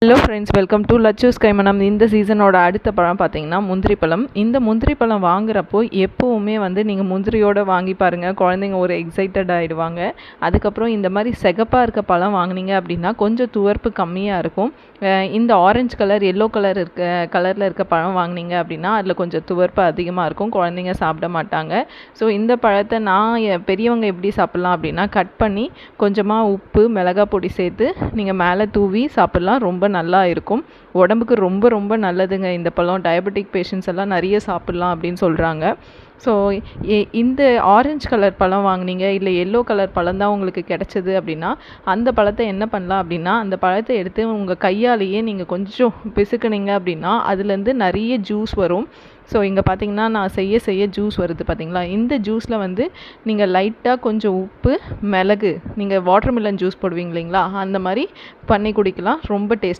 Hello friends, welcome to Lachu's கைமணம். இந்த சீசனோட அடுத்த பழம் பார்த்தீங்கன்னா முந்திரி பழம். இந்த முந்திரி பழம் வாங்குறப்போ எப்போவுமே நீங்கள் முந்திரியோடு வாங்கி பாருங்கள், குழந்தைங்க ஒரு எக்ஸைட்டட் ஆகிடுவாங்க. அதுக்கப்புறம் இந்த மாதிரி சிகப்பாக இருக்க பழம் வாங்கினீங்க அப்படின்னா கொஞ்சம் துவர்ப்பு கம்மியாக இருக்கும். இந்த ஆரஞ்சு கலர் எல்லோ கலரில் இருக்க பழம் வாங்கினீங்க அப்படின்னா அதில் கொஞ்சம் துவர்ப்பு அதிகமாக இருக்கும், குழந்தைங்க சாப்பிட மாட்டாங்க. ஸோ இந்த பழத்தை பெரியவங்க எப்படி சாப்பிட்லாம் அப்படின்னா, கட் பண்ணி கொஞ்சமாக உப்பு மிளகாய் பொடி சேர்த்து நீங்கள் மேலே தூவி சாப்பிட்லாம். ரொம்ப நல்லா இருக்கும், உடம்புக்கு ரொம்ப ரொம்ப நல்லதுங்க இந்த பழம். டயபெட்டிக் பேஷண்ட்ஸ் எல்லாம் நிறைய சாப்பிட்லாம் அப்படின்னு சொல்கிறாங்க. ஸோ இந்த ஆரஞ்சு கலர் பழம் வாங்கினீங்க இல்லை எல்லோ கலர் பழம் தான் உங்களுக்கு கிடச்சிது அப்படின்னா அந்த பழத்தை என்ன பண்ணலாம் அப்படின்னா, அந்த பழத்தை எடுத்து உங்கள் கையாலேயே நீங்கள் கொஞ்சம் பிசுக்குனீங்க அப்படின்னா அதுலேருந்து நிறைய ஜூஸ் வரும். ஸோ இங்கே பார்த்தீங்கன்னா நான் செய்ய ஜூஸ் வருது பார்த்தீங்களா. இந்த ஜூஸில் நீங்கள் லைட்டாக கொஞ்சம் உப்பு மிளகு, நீங்கள் வாட்டர்மெலன் ஜூஸ் போடுவீங்க இல்லைங்களா, அந்த மாதிரி பண்ணி குடிக்கலாம். ரொம்ப டேஸ்ட்